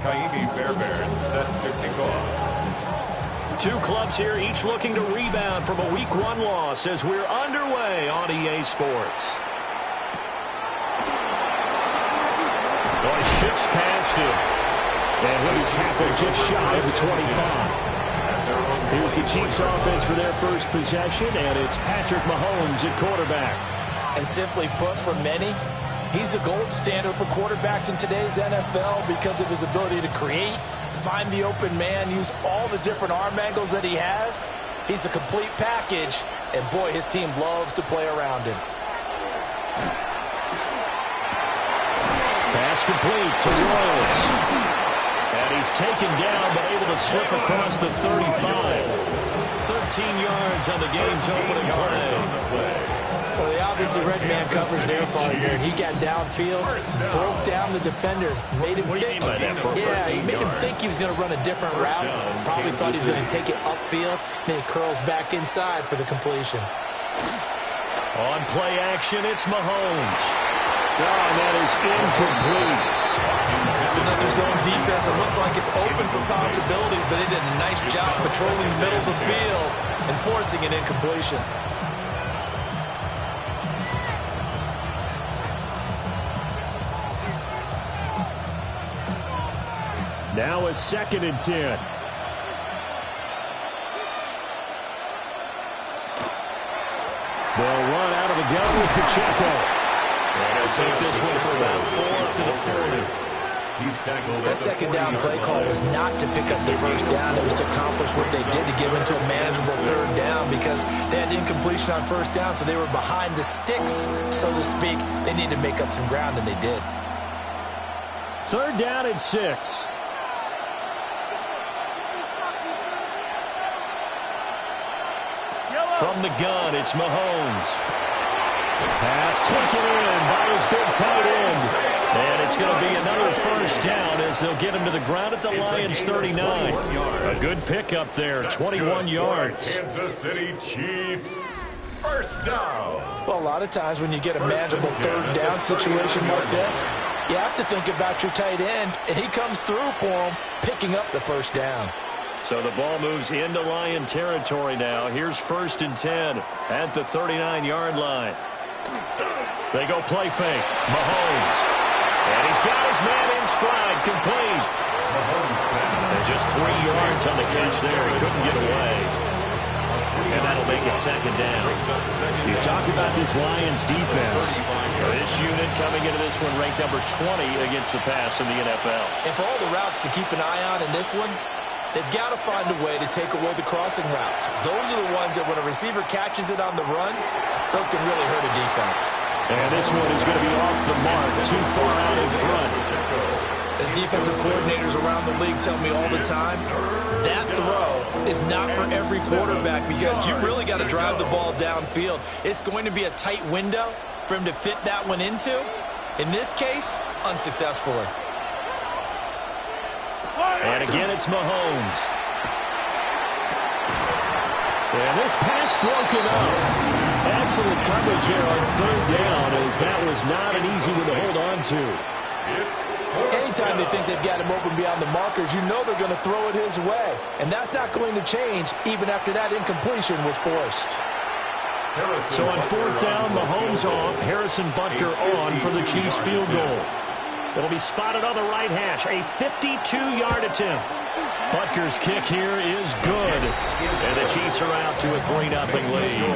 Kaimi Fairbairn set to kick off. Two clubs here, each looking to rebound from a Week 1 loss as we're underway on EA Sports. Boy, shifts past him. And he'll be tackled just shy of the 25. Here's the Chiefs offense for their first possession, and it's Patrick Mahomes at quarterback. And simply put, for many, he's the gold standard for quarterbacks in today's NFL because of his ability to create, find the open man, use all the different arm angles that he has. He's a complete package, and boy, his team loves to play around him. Pass complete to Royals. And he's taken down, but able to slip across the 35. 13 yards on the game's opening play. Well, they obviously read man coverage their partner, and he got downfield, broke down the defender, made him think. Yeah, he made him think he was going to run a different route. Probably thought he was going to take it upfield, then it curls back inside for the completion. On play action, it's Mahomes. Oh, and that is incomplete. It's another zone defense. It looks like it's open for possibilities, but they did a nice job patrolling the middle of the field and forcing an incompletion. Now a 2nd and 10. They'll run out of the gun with Pacheco. And he'll take this one for about 4 to the 40. That second down play call was not to pick up the first down. It was to accomplish what they did to give into a manageable 3rd down because they had incompletion on 1st down, so they were behind the sticks, so to speak. They needed to make up some ground, and they did. 3rd down and 6. From the gun, it's Mahomes. Pass taken in by his big tight end. And it's going to be another 1st down as they'll get him to the ground at the Lions' 39. A good pickup there, 21 yards. Kansas City Chiefs, 1st down. Well, a lot of times when you get a manageable 3rd down situation like this, you have to think about your tight end, and he comes through for him, picking up the 1st down. So the ball moves into Lion territory now. Here's 1st and 10 at the 39-yard line. They go play fake. Mahomes. And he's got his man in stride, complete. And just 3 yards on the catch there. He couldn't get away. And that'll make it 2nd down. You talk about this Lions defense. This unit coming into this one ranked number 20 against the pass in the NFL. And for all the routes to keep an eye on in this one, they've got to find a way to take away the crossing routes. Those are the ones that when a receiver catches it on the run, those can really hurt a defense. And this one is going to be off the mark, too far out in front. As defensive coordinators around the league tell me all the time, that throw is not for every quarterback because you've really got to drive the ball downfield. It's going to be a tight window for him to fit that one into. In this case, unsuccessfully. And again, it's Mahomes. And this pass broken up. Excellent coverage here on 3rd down as that was not an easy one to hold on to. Anytime they think they've got him open beyond the markers, you know they're going to throw it his way. And that's not going to change even after that incompletion was forced. So on 4th down, Mahomes off, Harrison Butker on for the Chiefs field goal. It'll be spotted on the right hash, a 52-yard attempt. Butker's kick here is good. And the Chiefs are out to a 3-0 lead.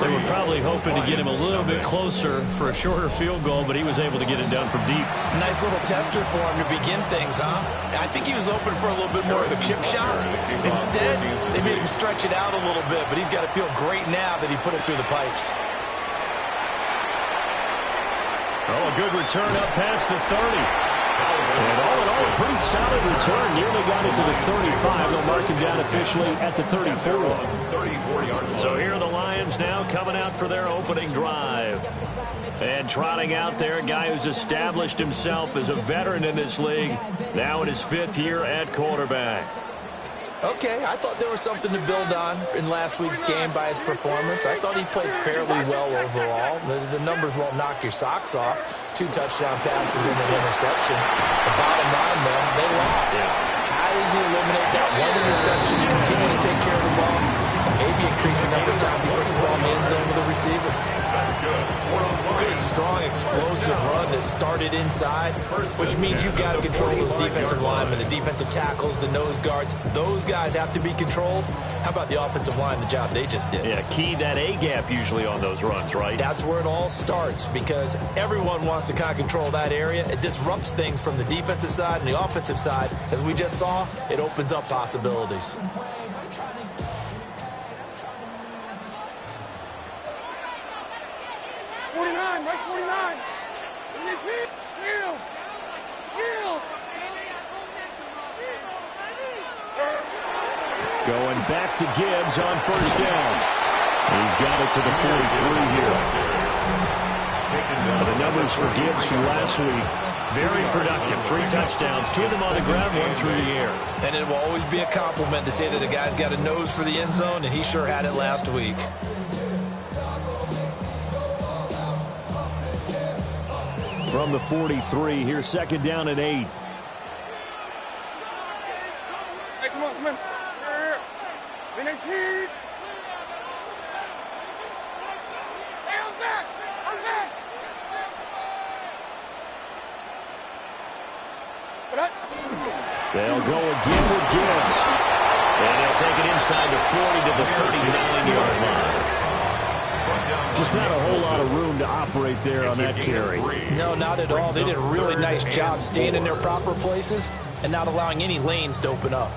They were probably hoping to get him a little bit closer for a shorter field goal, but he was able to get it done from deep. Nice little tester for him to begin things, huh? I think he was open for a little bit more of a chip shot. Instead, they made him stretch it out a little bit, but he's got to feel great now that he put it through the pipes. Oh, a good return up past the 30. And all in all, a pretty solid return. Nearly got it to the 35. They'll mark him down officially at the 34. So here are the Lions now coming out for their opening drive. And trotting out there, a guy who's established himself as a veteran in this league, now in his 5th year at quarterback. Okay, I thought there was something to build on in last week's game by his performance. I thought he played fairly well overall. The numbers won't knock your socks off. 2 touchdown passes and an interception. The bottom line, though, they lost. How does he eliminate that one interception, continue to take care of the ball, and maybe increase the number of times he puts the ball in the end zone with the receiver? Good, strong, explosive run that started inside, which means you've got to control those defensive linemen, the defensive tackles, the nose guards. Those guys have to be controlled. How about the offensive line, the job they just did? Yeah, key that A-gap usually on those runs, right? That's where it all starts, because everyone wants to kind of control that area. It disrupts things from the defensive side and the offensive side. As we just saw, it opens up possibilities. Going back to Gibbs on first down. He's got it to the 43 here. The numbers for Gibbs from last week, very productive. 3 touchdowns, 2 of them on the ground, 1 through the air. And it will always be a compliment to say that a guy's got a nose for the end zone, and he sure had it last week. From the 43, here's second down and 8. Hey, come on, come on. Here. Win 18. Hey, I'm back. I'm back. They'll go again with Gibbs. And they'll take it inside the 40 to the 39-yard line. Just not a whole lot of room to operate there on that carry. No, not at all. They did a really nice job staying in their proper places and not allowing any lanes to open up.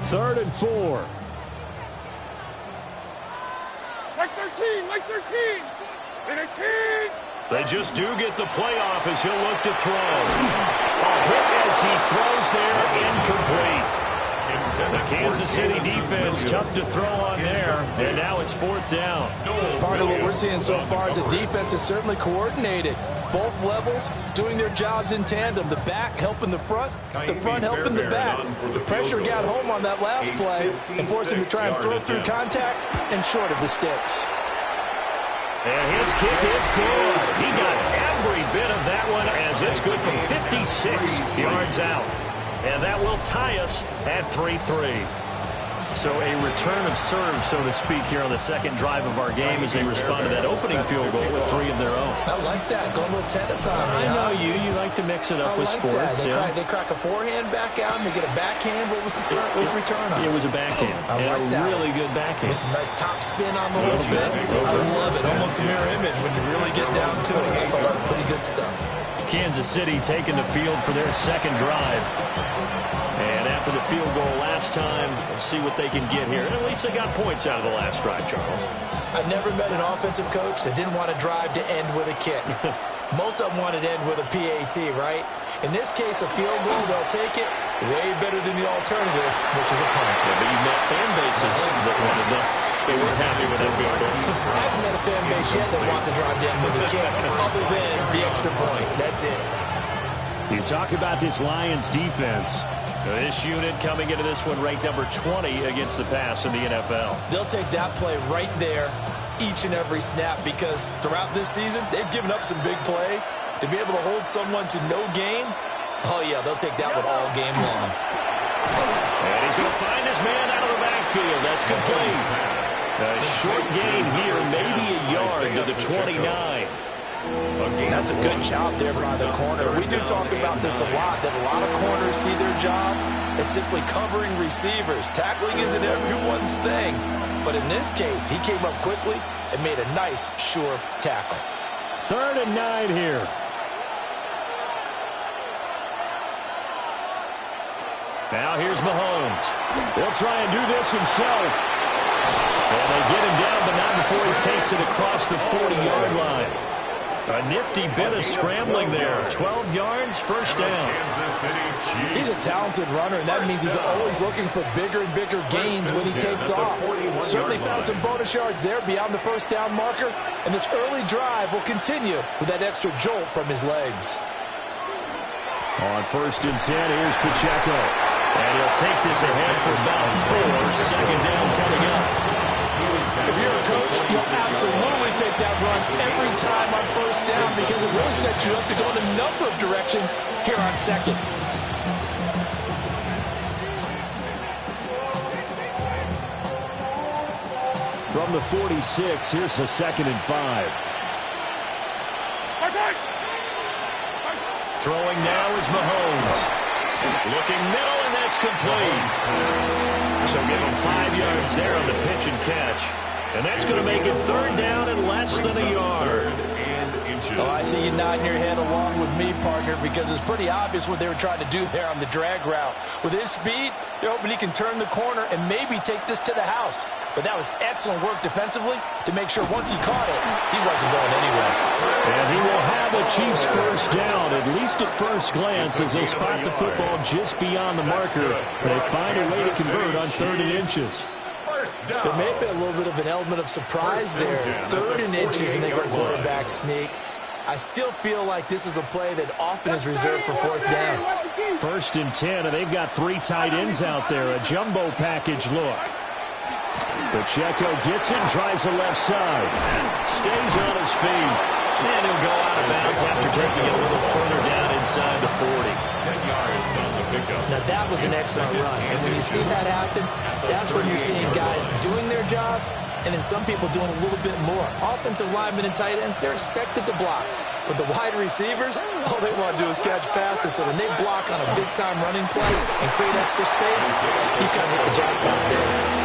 Third and 4. Like 13, like 13. Win 18. They just do get the playoff as he'll look to throw. A hit as he throws there, incomplete. The Kansas City defense tough to throw on there, and now it's 4th down. Part of what we're seeing so far is the defense is certainly coordinated. Both levels doing their jobs in tandem. The back helping the front helping the back. The pressure got home on that last play and forced him to try and throw through contact and short of the sticks. And his kick is good. He got every bit of that one as it's good from 56 yards out. And that will tie us at 3-3. So a return of serve, so to speak, here on the second drive of our game as they respond to that opening field goal with 3 of their own. I like that. Go a little tennis on me. I know you. You like to mix it up with sports. They crack a forehand back out and they get a backhand. What was the return on? It was a backhand. I like that. Really good backhand. With some nice top spin on the little bit. I love it. Almost a mirror image when you really get down to it. I thought that was pretty good stuff. Kansas City taking the field for their second drive. And after the field goal last time, we'll see what they can get here. And at least they got points out of the last drive, Charles. I've never met an offensive coach that didn't want to drive to end with a kick. Most of them wanted to end with a PAT, right? In this case, a field goal, they'll take it way better than the alternative, which is a punt. Yeah, but you've met fan bases that they weren't happy with that field goal. I haven't met a fan base yet that wants to drive to end with a kick, other than the extra point. That's it. You talk about this Lions defense. This unit coming into this one ranked number 20 against the pass in the NFL. They'll take that play right there each and every snap because throughout this season, they've given up some big plays. To be able to hold someone to no gain, oh, yeah, they'll take that one all game long. And he's going to find his man out of the backfield. That's complete. A short gain here, maybe a yard to the 29. That's a good job there by the corner. We do talk about this a lot, that a lot of corners see their job as simply covering receivers. Tackling isn't everyone's thing. But in this case, he came up quickly and made a nice, sure tackle. 3rd and 9 here. Now here's Mahomes. He'll try and do this himself. And they get him down, but not before he takes it across the 40-yard line. A nifty bit of scrambling there. 12 yards, first down. Kansas City Chiefs. He's a talented runner, and that means he's always looking for bigger and bigger gains when he takes off. Certainly found some bonus yards there beyond the first down marker, and this early drive will continue with that extra jolt from his legs. On 1st and 10, here's Pacheco. And he'll take this ahead for about 4. Second down coming up. If you're a coach, you'll absolutely take that run every time on 1st down because it really sets you up to go in a number of directions here on 2nd. From the 46, here's the 2nd and 5. Throwing now is Mahomes. Looking middle, and that's complete. So give him 5 yards there on the pitch and catch. And that's going to make it 3rd down and less than a yard. Oh, I see you nodding your head along with me, partner, because it's pretty obvious what they were trying to do there on the drag route. With his speed, they're hoping he can turn the corner and maybe take this to the house. But that was excellent work defensively to make sure once he caught it, he wasn't going anywhere. And he will have the Chiefs' first down, at least at first glance, as they spot the football just beyond the marker. They find a way to convert on 3rd and inches. There may be a little bit of an element of surprise there. 3rd and inches, and they go quarterback sneak. I still feel like this is a play that often is reserved for 4th down. 1st and 10, and they've got 3 tight ends out there. A jumbo package look. Pacheco gets it, tries the left side. Stays on his feet. And he'll go out of bounds after taking it a little further down inside the 40. 10 yards on the pickup. Now, that was an excellent run. And when you see that happen, that's when you're seeing guys doing their job and then some people doing a little bit more. Offensive linemen and tight ends, they're expected to block. But the wide receivers, all they want to do is catch passes. So when they block on a big-time running play and create extra space, you kind of hit the jackpot there.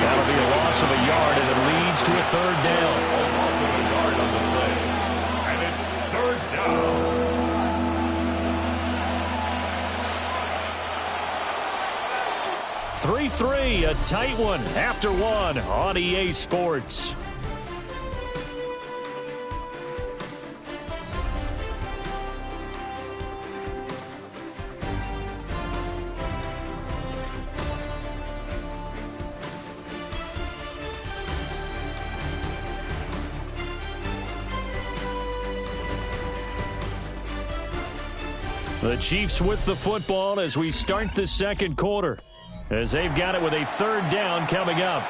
That'll be a loss of a yard, and it leads to a 3rd down. Loss of a yard on the play. And it's 3rd down. 3-3, a tight one after 1 on EA Sports. The Chiefs with the football as we start the 2nd quarter, as they've got it with a 3rd down coming up.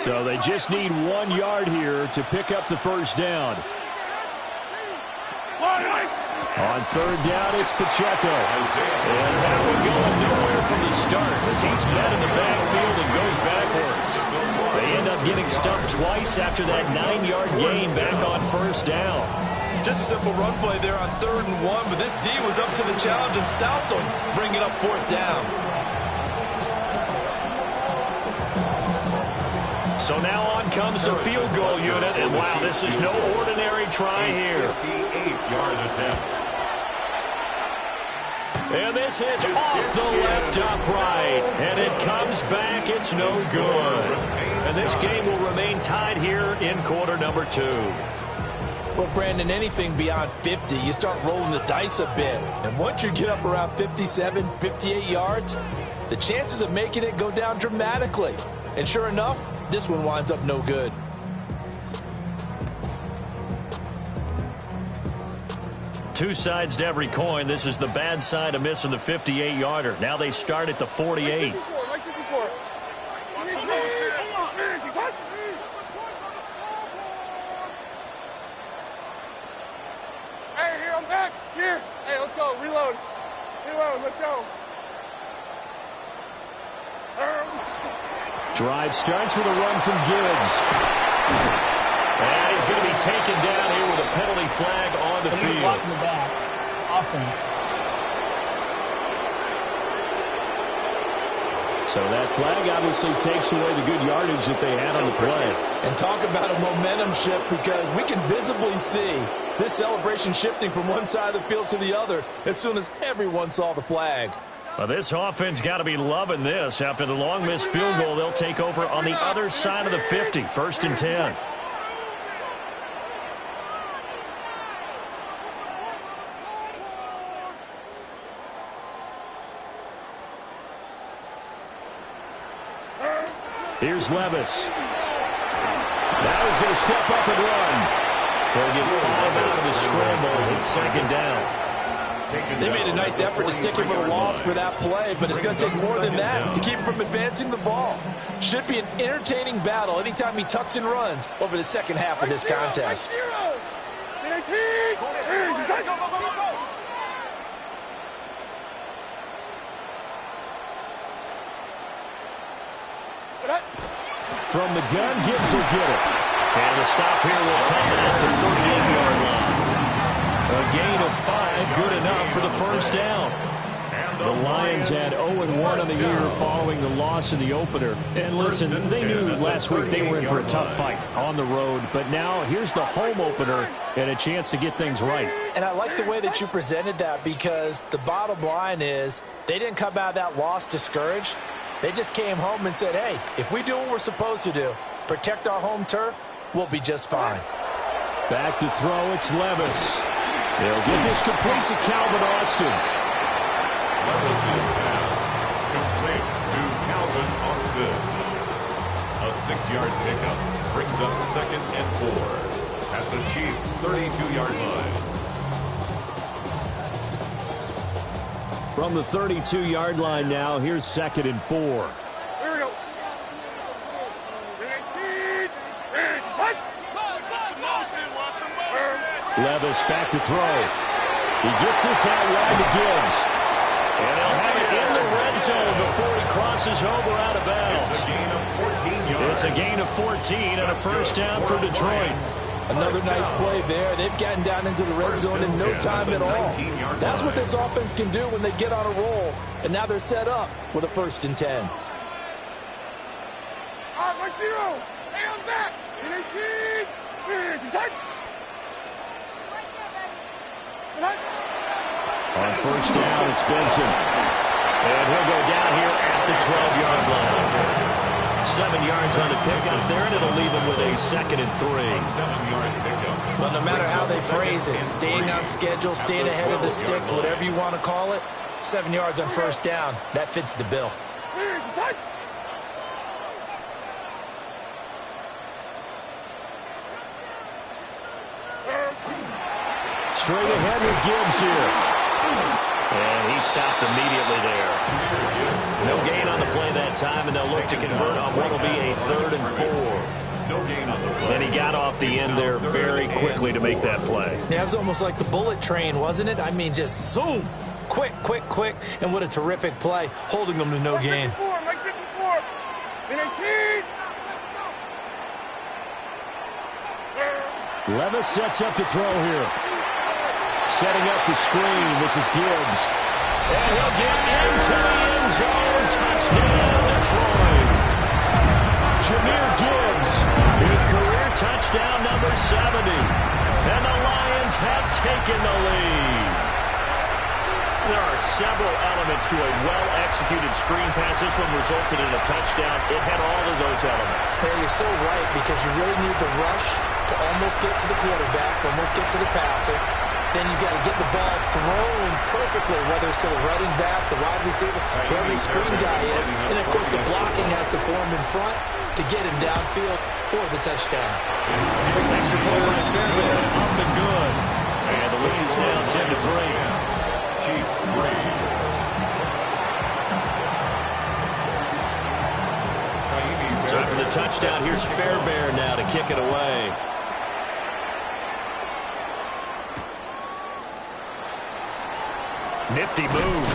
So they just need 1 yard here to pick up the first down. On 3rd down, it's Pacheco. And that one going nowhere from the start as he's met in the backfield and goes backwards. They end up getting stumped twice after that 9-yard gain back on 1st down. Just a simple run play there on 3rd and 1, but this D was up to the challenge and stopped them, bringing up 4th down. So now on comes the field goal unit, and wow, this is no ordinary try here. 58-yard attempt. And this is off the left upright, and it comes back. It's no good. And this game will remain tied here in quarter number 2. Well, Brandon, anything beyond 50, you start rolling the dice a bit. And once you get up around 57, 58 yards, the chances of making it go down dramatically. And sure enough, this one winds up no good. Two sides to every coin. This is the bad side of missing the 58-yarder. Now they start at the 48. Hey, here, I'm back. Here. Hey, let's go. Reload. Reload. Let's go. Drive starts with a run from Gibbs. And he's going to be taken down here with a penalty flag on the field. Block in the back. Offense. So that flag obviously takes away the good yardage that they had on the play. And talk about a momentum shift, because we can visibly see this celebration shifting from one side of the field to the other as soon as everyone saw the flag. Well, this offense got to be loving this. After the long missed field goal, they'll take over on the other side of the 50, 1st and 10. Here's Levis. Now he's going to step up and run. They'll get 5 out of the scramble. It's 2nd down. They made a nice effort to stick him with a loss for that play, but it's going to take more than that to keep him from advancing the ball. Should be an entertaining battle anytime he tucks and runs over the second half of this contest. From the gun, Gibbs will get it. And the stop here will come at the 38-yard line. A gain of 5, good enough for the 1st down. The Lions had 0-1 on the year following the loss in the opener. And listen, they knew last week they were in for a tough fight on the road. But now here's the home opener and a chance to get things right. And I like the way that you presented that, because the bottom line is they didn't come out of that loss discouraged. They just came home and said, hey, if we do what we're supposed to do, protect our home turf, we'll be just fine. Back to throw, it's Levis. They'll get this complete to Calvin Austin. Levis's pass complete to Calvin Austin. A 6-yard pickup brings up 2nd and 4 at the Chiefs' 32-yard line. From the 32-yard line now, here's 2nd and 4. Here we go. Levis back to throw. He gets this out wide to Gibbs. And he'll have it in the red zone before he crosses over out of bounds. It's a gain of 14 yards. It's a gain of 14 and a 1st down for Detroit. Another nice play there. They've gotten down into the red zone in no time at all. That's what this offense can do when they get on a roll. And now they're set up with a 1st and 10. Right 0. Hey, on back. 18. On 1st down, it's Benson. And he'll go down here at the 12-yard line. 7 yards on the pickup there, and it'll leave him with a 2nd and 3. A 7-yard pickup. Well, no matter how they phrase it, staying on schedule, staying ahead of the sticks, whatever you want to call it, 7 yards on 1st down, that fits the bill. Straight ahead with Gibbs here. And he stopped immediately there. No gain on the play that time, and they'll look to convert on what will be a 3rd and 4. No gain on the play. And he got off the end there very quickly to make that play. Yeah, it was almost like the bullet train, wasn't it? I mean, just zoom. Quick, quick, quick. And what a terrific play, holding them to no gain. Mike 54. 18. Levis sets up to throw here. Setting up the screen. This is Gibbs. And he'll get into the end zone. Touchdown, Detroit. Jahmyr Gibbs with career touchdown number 70. And the Lions have taken the lead. There are several elements to a well-executed screen pass. This one resulted in a touchdown. It had all of those elements. Yeah, you're so right, because you really need the rush to almost get to the quarterback, almost get to the passer. Then you've got to get the ball thrown perfectly, whether it's to the running back, the wide receiver, whoever the screen guy is. And, of course, the blocking has to form in front to get him downfield for the touchdown. Extra point by Fairbairn, up and good. And the lead is now 10-3. Chiefs 3. So after the touchdown, here's Fairbairn now to kick it away. Nifty move.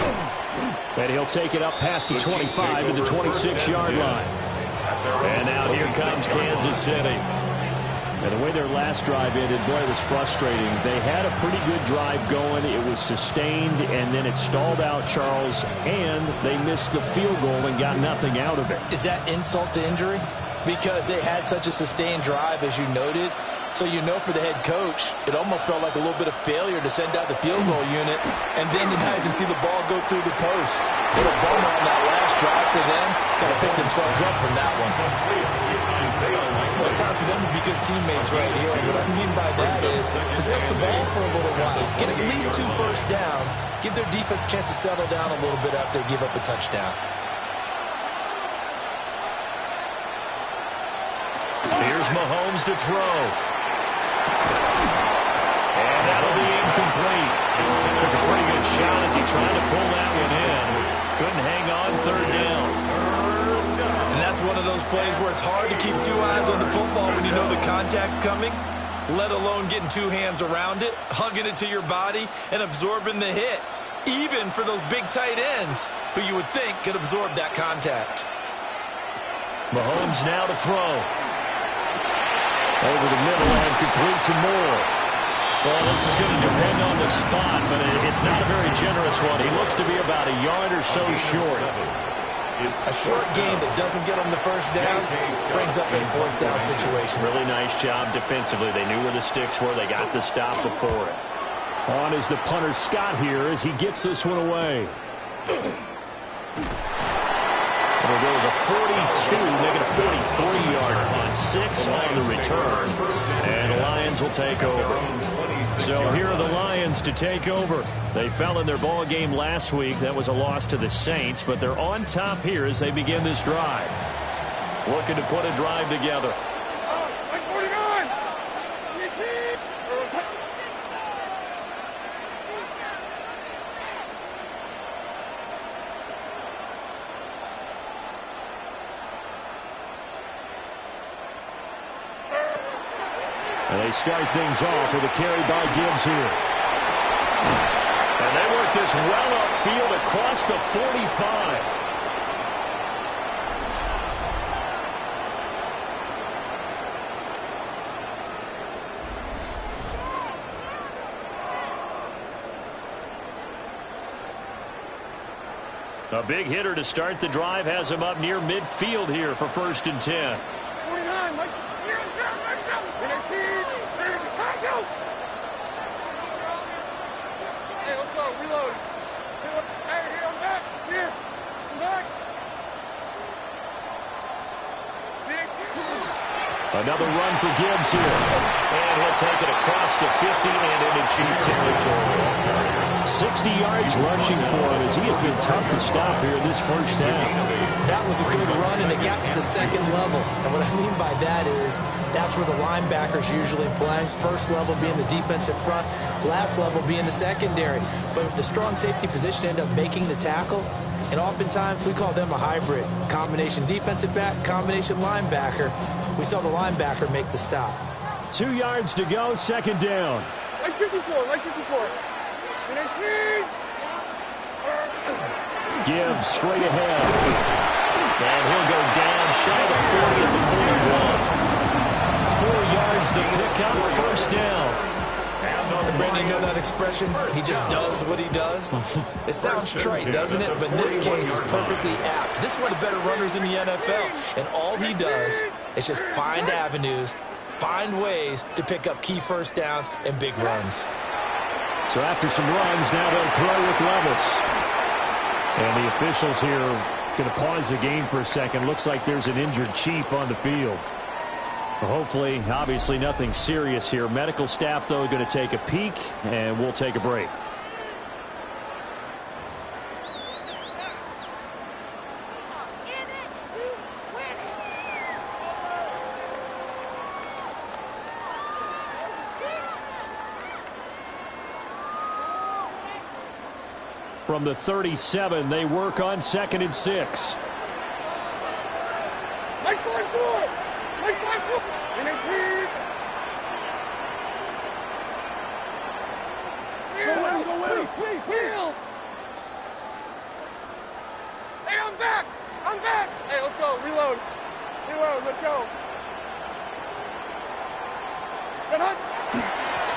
And he'll take it up past the 25 to the 26-yard line. And now here comes Kansas City. And the way their last drive ended, boy, it was frustrating. They had a pretty good drive going. It was sustained, and then it stalled out, Charles, and they missed the field goal and got nothing out of it. Is that insult to injury? Because they had such a sustained drive, as you noted, So you know for the head coach, it almost felt like a little bit of failure to send out the field goal unit and then to not even see the ball go through the post. What a bummer on that last drive for them. Got to pick themselves up from that one. Well, it's time for them to be good teammates right here. And what I mean by that is possess the ball for a little while. Get at least 2 first downs. Give their defense a chance to settle down a little bit after they give up a touchdown. Here's Mahomes to throw. And that'll be incomplete. Took a pretty good shot as he tried to pull that one in. Couldn't hang on, 3rd down. And that's one of those plays where it's hard to keep 2 eyes on the football when you know the contact's coming, let alone getting 2 hands around it, hugging it to your body, and absorbing the hit, even for those big tight ends who you would think could absorb that contact. Mahomes now to throw. Over the middle and complete to Moore. Well, this is going to depend on the spot, but it's not a very generous one. He looks to be about a yard or so short. A short gain that doesn't get him the first down brings up a 4th down situation. Really nice job defensively. They knew where the sticks were. They got the stop before it. On is the punter Scott here as he gets this one away. It'll go as a 42, making a 43-yard punt. 6 on the return, and the Lions will take over. So here are the Lions to take over. They fell in their ball game last week. That was a loss to the Saints, but they're on top here as they begin this drive. Looking to put a drive together. And they start things off with a carry by Gibbs here. And they work this well upfield across the 45. A big hitter to start the drive has him up near midfield here for 1st and 10. 49, Mike. Hey, let's go. Reload. Hey, here, I'm back. Here. I'm back. Another run for Gibbs here. And he'll take it across the 50 and into Chief territory. 60 yards rushing for him as he has been tough to stop here in this first half. That was a good run, and it got to the 2nd level. And what I mean by that is that's where the linebackers usually play. First level being the defensive front, last level being the secondary. But the strong safety position ended up making the tackle. And oftentimes we call them a hybrid. Combination defensive back, combination linebacker. We saw the linebacker make the stop. 2 yards to go, 2nd down. Like 54, like 54. Gibbs straight ahead. And he'll go down shy of the 40 at the 41. 4 yards the pickup, 1st down. And Brandon, you know that expression? He just does what he does. It sounds trite, doesn't it? But in this case, it's perfectly apt. This is one of the better runners in the NFL. And all he does is just find avenues, find ways to pick up key first downs and big runs. So after some runs, now they'll throw with Levis. And the officials here going to pause the game for a second. Looks like there's an injured Chief on the field. Well, hopefully, obviously nothing serious here. Medical staff, though, going to take a peek, and we'll take a break. From the 37, they work on 2nd and 6. Like 5-4. Like 5-4. In a team. Go away. Please. Hey, I'm back. Hey, let's go. Reload. Let's go.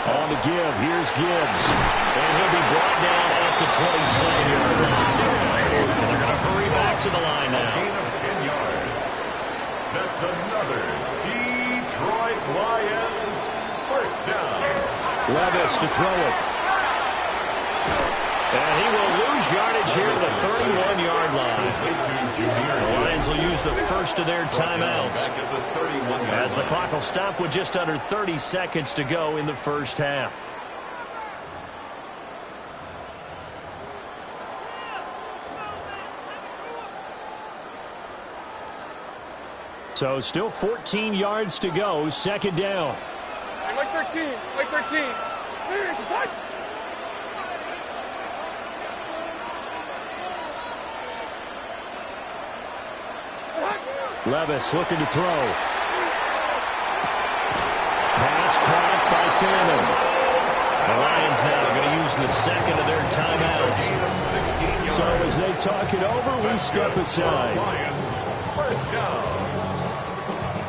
On to give. Here's Gibbs. And he'll be brought down at the 27-yard line. And they're going to hurry back to the line now. A gain of 10 yards. That's another Detroit Lions Levis to throw it. And he will lose yardage here to the 31-yard line. The Lions will use the first of their timeouts, as the clock will stop with just under 30 seconds to go in the first half. So still 14 yards to go, second down. Like 13, like 13. Levis looking to throw. Pass caught by Fannin. The Lions now are going to use the second of their timeouts. So as they talk it over, we step aside. Lions, first down.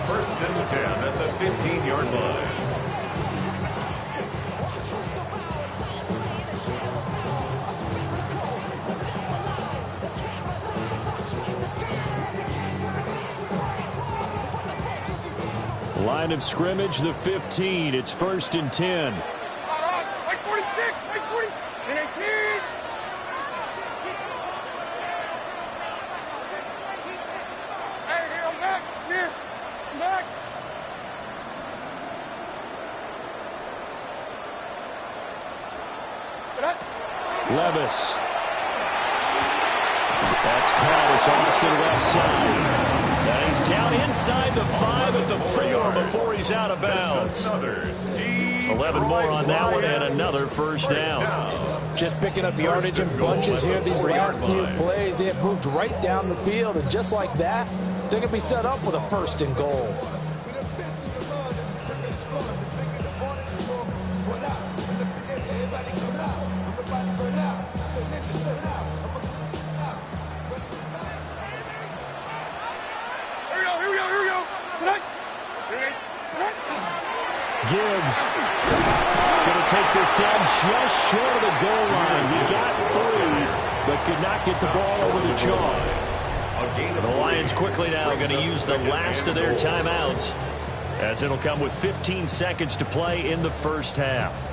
First and 10 at the 15-yard line. Line of scrimmage, the 15. It's first and 10. Like 46, like 46, and 18. Hey, here, I'm back. Here, I'm back. Levis. That's caught. It's Austin left side. And he's down inside the 5 at the 4 before he's out of bounds. 11 more on that one and another first down. Just picking up yardage in bunches here these last few plays. They have moved right down the field, and just like that, they're going to be set up with a first and goal. Gibbs going to take this down just short of the goal line. He got through, but could not get the ball over the jaw. The Lions quickly now going to use the last of their timeouts, as it'll come with 15 seconds to play in the first half.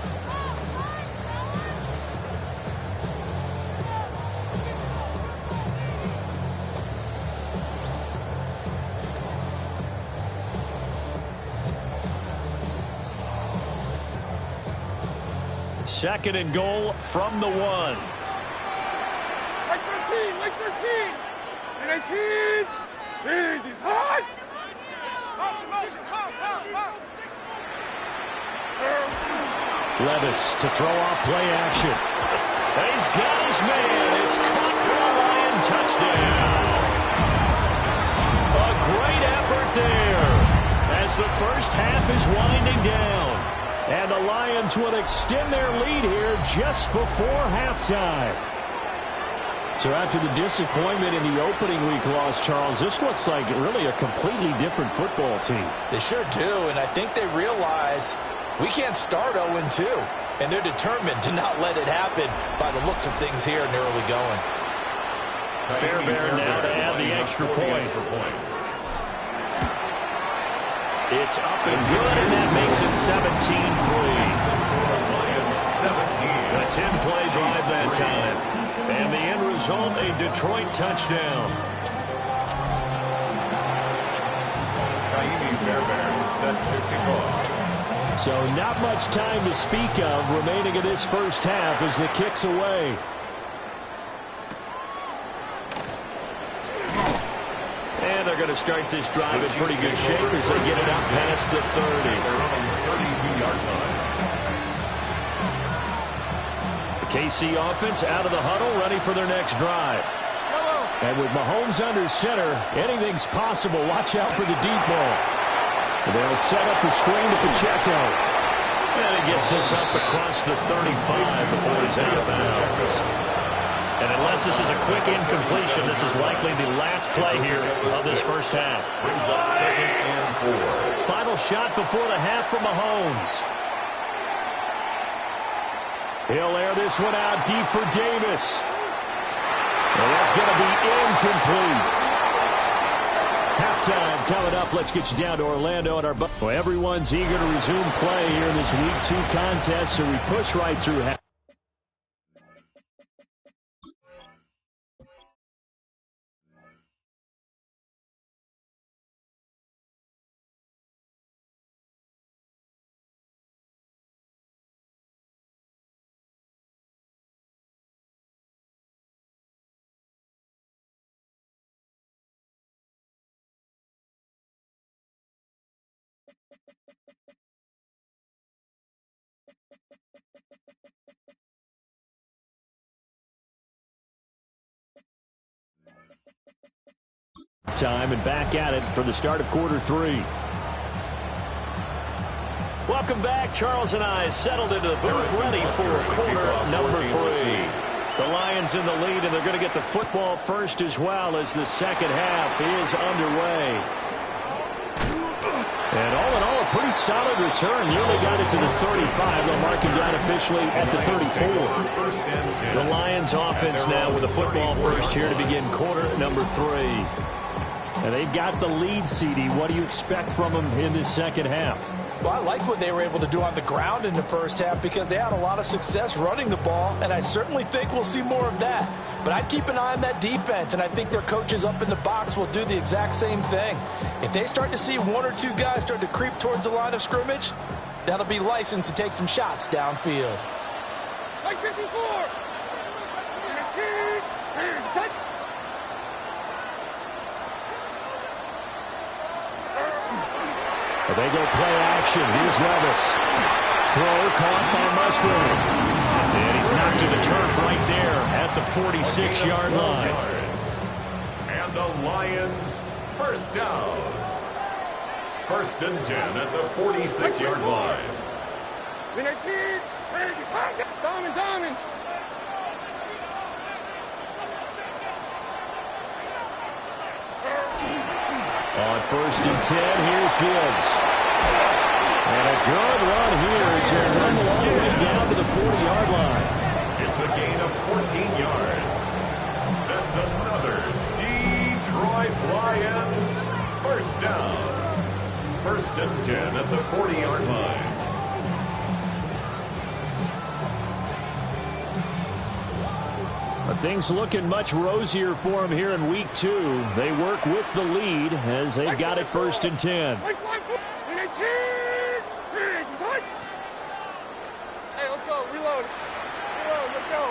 Second and goal from the 1. Like 13, like 13. And 18. Jeez, he's hot. Levis to throw off play action. And he's got his man. It's caught for a Lion touchdown. A great effort there as the first half is winding down. And the Lions will extend their lead here just before halftime. So after the disappointment in the opening week loss, Charles, this looks like really a completely different football team. They sure do, and I think they realize we can't start 0-2. And they're determined to not let it happen by the looks of things here in the early going. Fairbairn now to add the extra point. It's up and good, and that makes it 17-3. A 10-play drive that time. And the end result, a Detroit touchdown. Fairbairn set to kick off. So not much time to speak of remaining in this first half as the kick's away. And they're going to start this drive in pretty good shape as they get it out past the 30. They're on the 32-yard line. The KC offense out of the huddle, ready for their next drive. And with Mahomes under center, anything's possible. Watch out for the deep ball. They'll set up the screen to Pacheco. And it gets us up across the 35 before he's out of bounds. And unless this is a quick incompletion, this is likely the last play here of this first half. Brings up second and 4. Final shot before the half from Mahomes. He'll air this one out deep for Davis. And that's going to be incomplete. Halftime coming up. Let's get you down to Orlando and our... Well, everyone's eager to resume play here in this Week 2 contest, so we push right through half. Time and back at it for the start of quarter 3. Welcome back. Charles and I settled into the booth ready for quarter number 3. The Lions in the lead, and they're going to get the football first as well as the second half is underway. And all in all, a pretty solid return. Nearly got it to the 35. They'll mark him down officially at the 34. The Lions offense now with the football first here to begin quarter number 3. And they've got the lead, CD. What do you expect from them in this second half? Well, I like what they were able to do on the ground in the first half because they had a lot of success running the ball, and I certainly think we'll see more of that. But I'd keep an eye on that defense, and I think their coaches up in the box will do the exact same thing. If they start to see one or two guys start to creep towards the line of scrimmage, that'll be licensed to take some shots downfield. Like 54! They go play action. Here's Levis. Throw caught by Musgrave. And he's knocked to the turf right there at the 46-yard line. And the Lions first down. 1st and 10 at the 46-yard line. Diamond. On 1st and 10, here's Gibbs. And a good run here as he'll run the long way down to the 40-yard line. It's a gain of 14 yards. That's another Detroit Lions first down. 1st and 10 at the 40-yard line. Things looking much rosier for them here in Week 2. They work with the lead as they've got it 1st and 10. Hey, let's go. Reload. Let's go.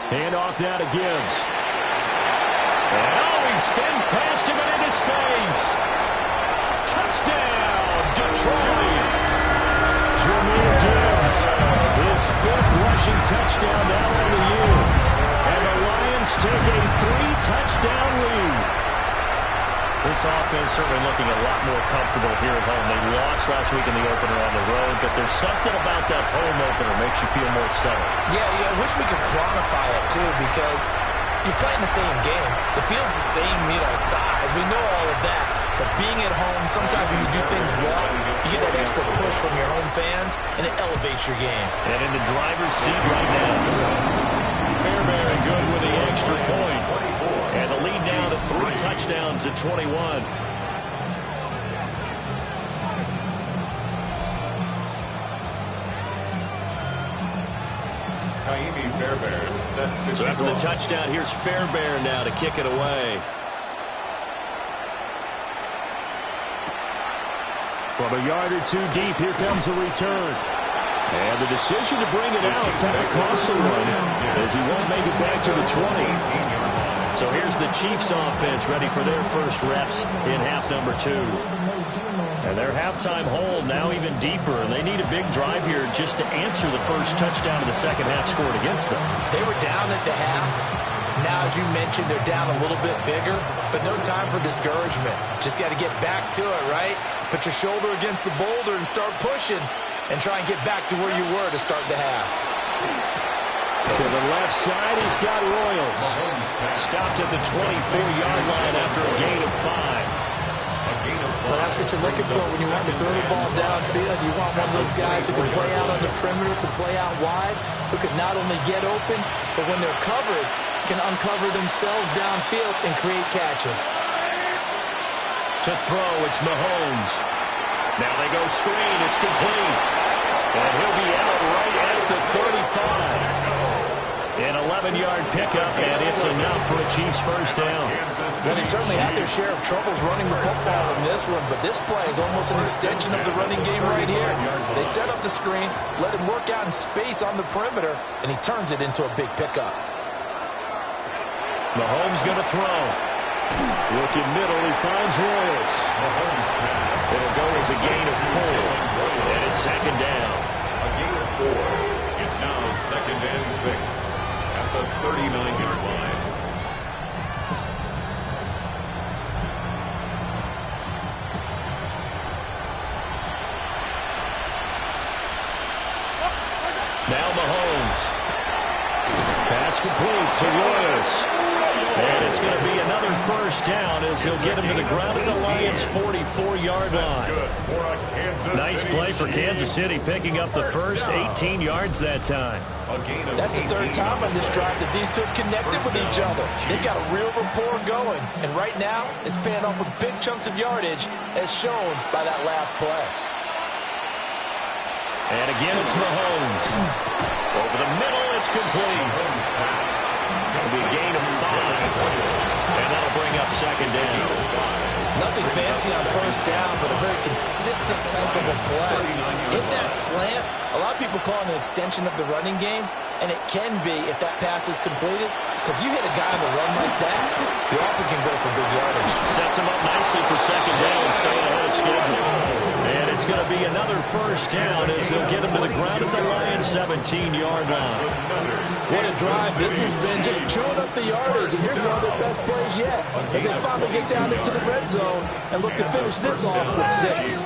Hand off now to Gibbs. And he spins past him and into space. Touchdown, Detroit. Jahmyr Gibbs, his 5th rushing touchdown now on the year. And the Lions take a 3-touchdown lead. This offense certainly looking a lot more comfortable here at home. They lost last week in the opener on the road, but there's something about that home opener makes you feel more settled. Yeah, I wish we could quantify it, too, because you're playing the same game. The field's the same, size. We know all of that. But being at home, sometimes when you do things well, you get that extra push from your home fans, and it elevates your game. And in the driver's seat right now, Fairbairn good with the extra point. And the lead now to 3 touchdowns at 21. Ka'imi Fairbairn set to So after the touchdown, here's Fairbairn now to kick it away. From a yard or 2 deep, here comes a return. And the decision to bring it out kind of costs him one as he won't make it back to the 20. So here's the Chiefs offense ready for their first reps in half number 2. And their halftime hold now even deeper. And they need a big drive here just to answer the first touchdown of the second half scored against them. They were down at the half. Now, as you mentioned, they're down a little bit bigger, but no time for discouragement. Just got to get back to it, right? Put your shoulder against the boulder and start pushing and try and get back to where you were to start the half. To the left side, he's got Royals. Stopped at the 24-yard line after a gain of 5. Well, that's what you're looking for when you want to throw the ball downfield. You want one of those guys who can play out on the perimeter, can play out wide, who can not only get open, but when they're covered, can uncover themselves downfield and create catches. To throw, it's Mahomes. Now they go screen. It's complete. And he'll be out right at the 35. An 11-yard pickup, and it's enough for a Chiefs first down. Well, they certainly had their share of troubles running the football in this one, but this play is almost an extension of the running game right here. They set up the screen, let him work out in space on the perimeter, and he turns it into a big pickup. Mahomes going to throw. Looking middle, he finds Royals. It'll go as a gain of 4, and it's second down. A gain of 4. It's now second and 6 at the 39-yard line. Now Mahomes. Pass complete to Royals. And it's going to be another first down as he'll get him to the ground at the Lions' 44-yard line. Nice play for Kansas City, picking up the first 18 yards that time. That's the third time on this drive that these two have connected with each other. They've got a real rapport going. And right now, it's paying off with big chunks of yardage, as shown by that last play. And again, it's Mahomes. Over the middle, it's complete. It'll be a gain of 5. And that'll bring up second down. Nothing fancy on first down, but a very consistent type of a play. Hit that slant. A lot of people call it an extension of the running game, and it can be if that pass is completed, because you hit a guy on the run like that, he often can go for big yardage. Sets him up nicely for second down, staying ahead of schedule. And it's going to be another first down as they'll get him to the ground at the Lions' 17-yard line. What a drive this has been, just chewing up the yardage, and here's one of their best plays yet, as they finally get down into the red zone and look to finish this off with 6.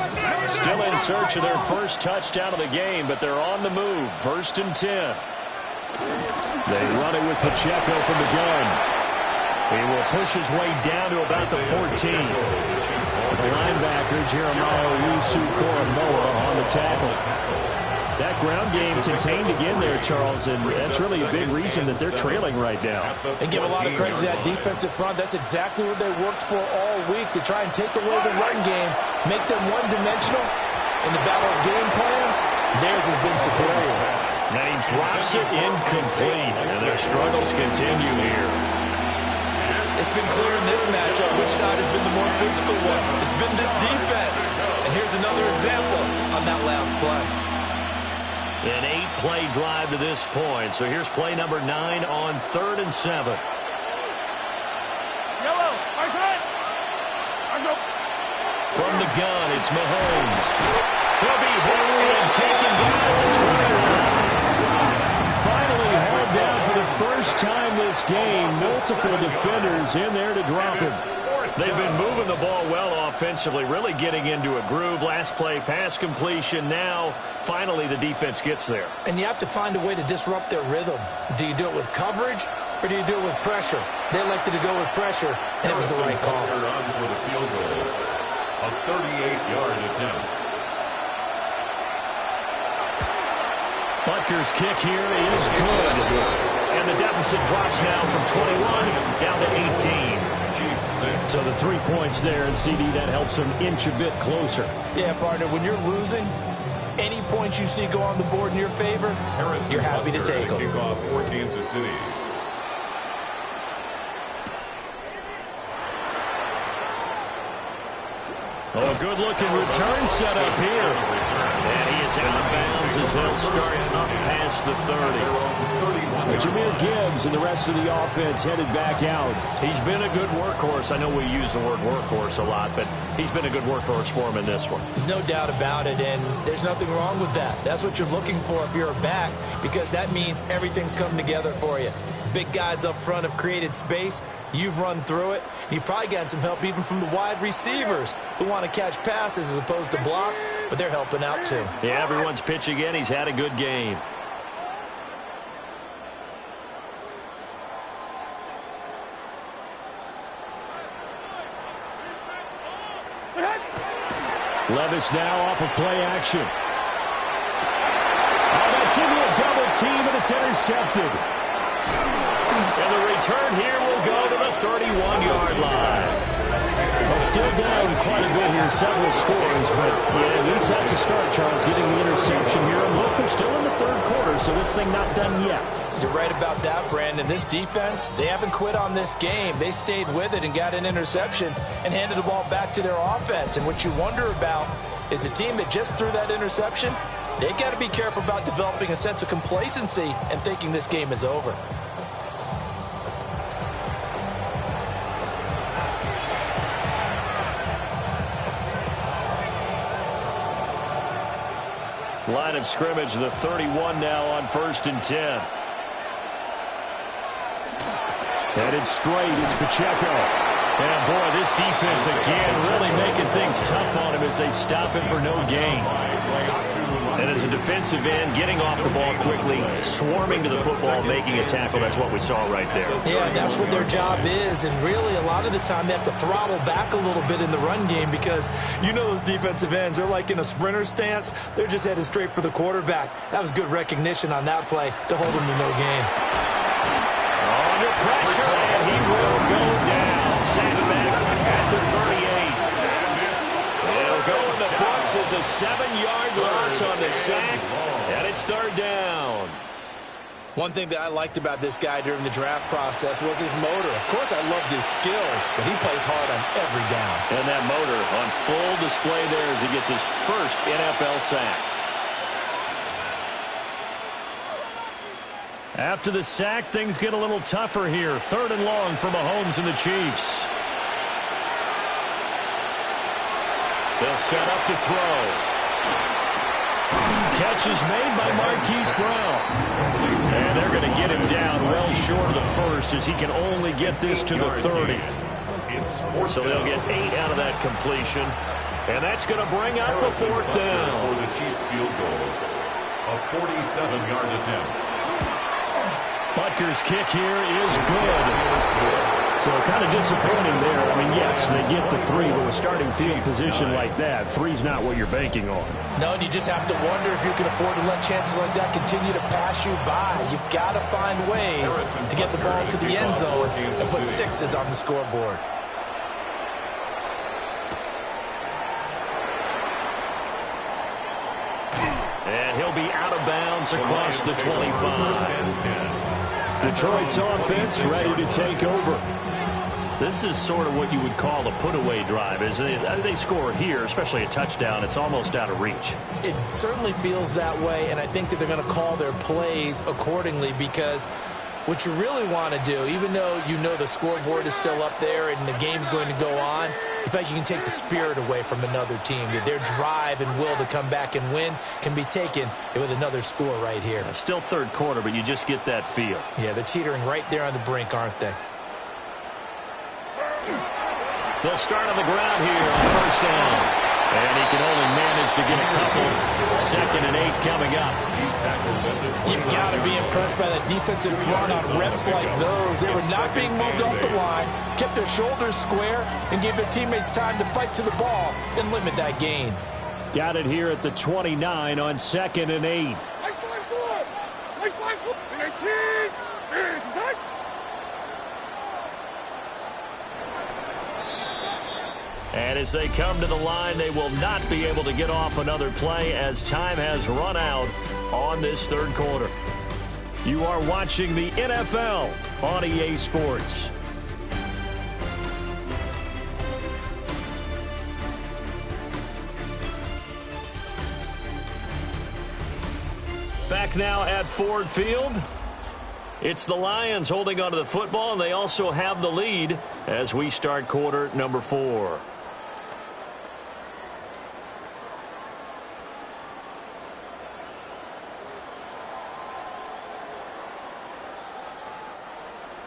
Still in search of their first touchdown of the game, but they're on the move. First and 10. They run it with Pacheco from the gun. He will push his way down to about the 14. The linebacker, Jeremiah Owusu-Koramoah, on the tackle. That ground game contained again there, Charles, and that's really a big reason that they're trailing right now. They give a lot of credit to that defensive front. That's exactly what they worked for all week, to try and take away the run game, make them one-dimensional. In the battle of game plans, theirs has been superior. Now he drops it incomplete, and their struggles continue here. It's been clear in this matchup which side has been the more physical one. It's been this defense. And here's another example on that last play. An 8-play drive to this point. So here's play number 9 on 3rd and 7. Yellow, my side. From the gun, it's Mahomes. He'll be held and taken down at the 20-line. Finally held down for the first time this game. Multiple defenders in there to drop him. They've been moving the ball well offensively, really getting into a groove. Last play, pass completion. Now, finally, the defense gets there. And you have to find a way to disrupt their rhythm. Do you do it with coverage, or do you do it with pressure? They elected to go with pressure, and it was the right call. On for the field goal. A 38-yard attempt. Butker's kick here is good. And the deficit drops now from 21 down to 18. So the 3 points there, and CD, that helps them inch a bit closer. Yeah, partner, when you're losing, any points you see go on the board in your favor, you're happy to take them. Kickoff for Kansas City. Oh, a good-looking return set up here. And he is out of bounds as they'll start up past the 30. Jahmyr Gibbs and the rest of the offense headed back out. He's been a good workhorse. I know we use the word workhorse a lot, but he's been a good workhorse for him in this one. No doubt about it, and there's nothing wrong with that. That's what you're looking for if you're a back, because that means everything's coming together for you. Big guys up front have created space. You've run through it. You've probably gotten some help even from the wide receivers who want to catch passes as opposed to block, but they're helping out too. Yeah, everyone's pitching in. He's had a good game. Levis now off of play action. Oh, that's into a double team, and it's intercepted. And the return here will go to the 31-yard line. Well, still down quite a bit here, several scores, but yeah, at least that's a start, Charles, getting the interception here. And look, we're still in the third quarter, so this thing not done yet. You're right about that, Brandon. This defense, they haven't quit on this game. They stayed with it and got an interception and handed the ball back to their offense. And what you wonder about is the team that just threw that interception, they got to be careful about developing a sense of complacency and thinking this game is over. Line of scrimmage, the 31 now on 1st and 10. Headed straight, it's Pacheco. And boy, this defense again really making things tough on him as they stop him for no gain. And as a defensive end, getting off the ball quickly, swarming to the football, making a tackle, that's what we saw right there. Yeah, that's what their job is. And really, a lot of the time, they have to throttle back a little bit in the run game because you know those defensive ends, they're like in a sprinter stance. They're just headed straight for the quarterback. That was good recognition on that play to hold them to no gain. Under pressure, and he will go down. Sacked back at the 38. It'll go in the books as a 7-yard loss on the sack, and it's 3rd down. One thing that I liked about this guy during the draft process was his motor. Of course, I loved his skills, but he plays hard on every down. And that motor on full display there as he gets his first NFL sack. After the sack, things get a little tougher here. 3rd and long for Mahomes and the Chiefs. They'll set up to throw. Catch is made by Marquise Brown. And they're going to get him down well short of the first as he can only get this to the 30. So they'll get 8 out of that completion. And that's going to bring up the 4th down. For the Chiefs field goal. A 47-yard attempt. Butker's kick here is good. So kind of disappointing there. I mean, yes, they get the 3, but with starting field position like that, 3's not what you're banking on. No, and you just have to wonder if you can afford to let chances like that continue to pass you by. You've got to find ways to get the ball to the end zone and put 6s on the scoreboard. And he'll be out of bounds across the 25. Detroit's offense ready to take over. This is sort of what you would call a put-away drive. As they score here, especially a touchdown, it's almost out of reach. It certainly feels that way, and I think that they're going to call their plays accordingly because what you really want to do, even though you know the scoreboard is still up there and the game's going to go on, in fact, you can take the spirit away from another team. Their drive and will to come back and win can be taken with another score right here. Still 3rd quarter, but you just get that feel. Yeah, they're teetering right there on the brink, aren't they? They'll start on the ground here on 1st down. And he can only manage to get a couple. 2nd and 8 coming up. You've got to be impressed by the defensive front on reps like those. They were not being moved off the line, kept their shoulders square, and gave their teammates time to fight to the ball and limit that gain. Got it here at the 29 on 2nd and 8. And as they come to the line, they will not be able to get off another play as time has run out on this 3rd quarter. You are watching the NFL on EA Sports. Back now at Ford Field. It's the Lions holding onto the football, and they also have the lead as we start quarter number 4.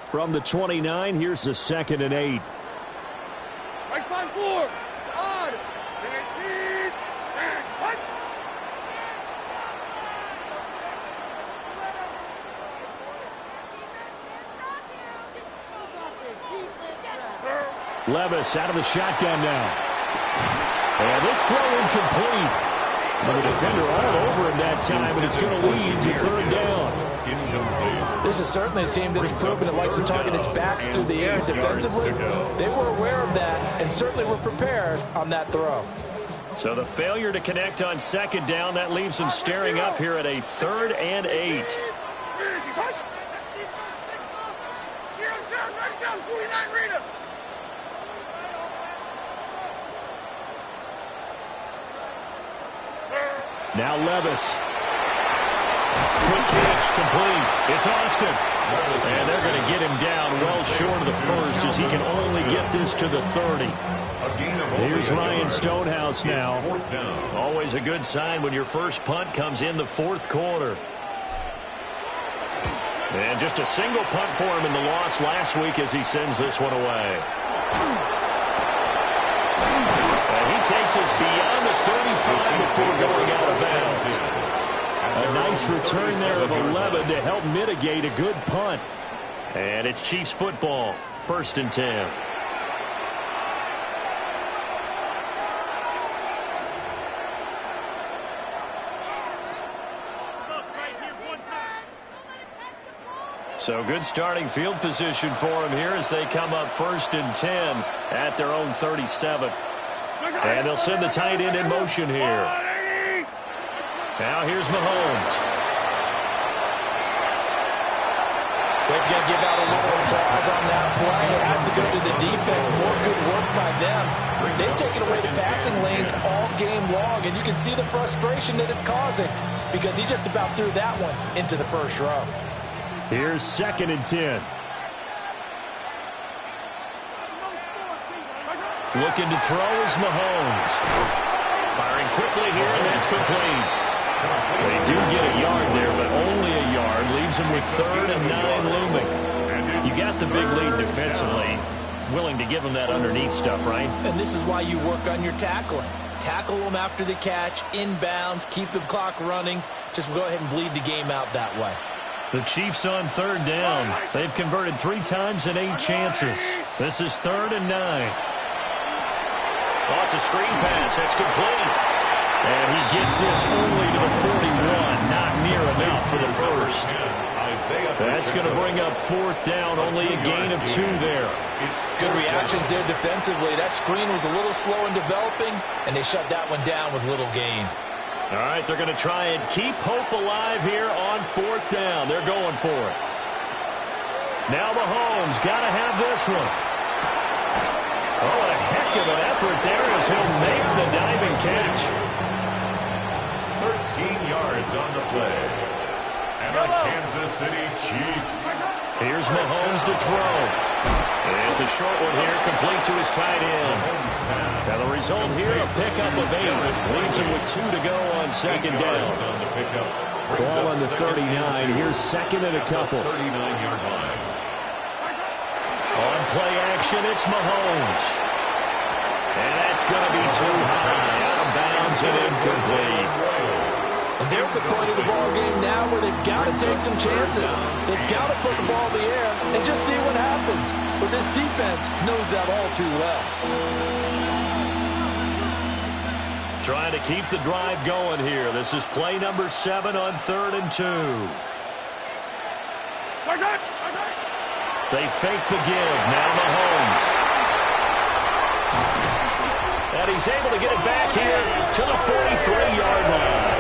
From the 29, here's the 2nd and 8. Right side 4. On. 19. And touch. Levis out of the shotgun now. And this throw incomplete. But the defender all over him that time, and it's going to lead to 3rd down. incomplete. This is certainly a team that has proven it likes to target its backs through the air, and defensively, they were aware of that and certainly were prepared on that throw. So the failure to connect on second down, that leaves them staring up here at a 3rd and 8. Now Levis. Quick catch, complete. It's Austin. And they're going to get him down well short of the first as he can only get this to the 30. Here's Ryan Stonehouse now. Always a good sign when your first punt comes in the 4th quarter. And just a single punt for him in the loss last week as he sends this one away. And he takes us beyond the 35 before going out of bounds. A nice return there of 11 to help mitigate a good punt. And it's Chiefs football, 1st and 10. So good starting field position for him here as they come up 1st and 10 at their own 37. And they'll send the tight end in motion here. Now here's Mahomes. They're going to give out a little applause on that play. It has to go to the defense. More good work by them. They've taken away the passing lanes all game long, and you can see the frustration that it's causing because he just about threw that one into the first row. Here's 2nd and 10. Looking to throw is Mahomes. Firing quickly here, and that's complete. They do get a yard there, but only a yard. Leaves them with 3rd and 9 looming. You got the big lead defensively. Willing to give them that underneath stuff, right? And this is why you work on your tackling. Tackle them after the catch, inbounds, keep the clock running. Just go ahead and bleed the game out that way. The Chiefs on 3rd down. They've converted 3 times in 8 chances. This is 3rd and 9. Oh, it's a screen pass. That's complete. And he gets this only to the 41. Not near enough for the first. That's going to bring up 4th down. Only a gain of 2 there. Good reactions there defensively. That screen was a little slow in developing, and they shut that one down with little gain. All right, they're going to try and keep hope alive here on 4th down. They're going for it. Now Mahomes got to have this one. Oh, what a heck of an effort there as he'll make the diving catch. 13 yards on the play. And the Kansas City Chiefs. Here's Mahomes to throw. It's a short one here, complete to his tight end. Now the result here, a pickup of 8. Leaves him with 2 to go on 2nd down. Ball on the 39. Here's 2nd and a couple. 39-yard line. On play action, it's Mahomes. And that's going to be too high. Out of bounds and incomplete. And they're at the point of the ball game now where they've got to take some chances. They've got to put the ball in the air and just see what happens. But this defense knows that all too well. Trying to keep the drive going here. This is play number 7 on 3rd and 2. They fake the give. Now Mahomes. And he's able to get it back here to the 43-yard line.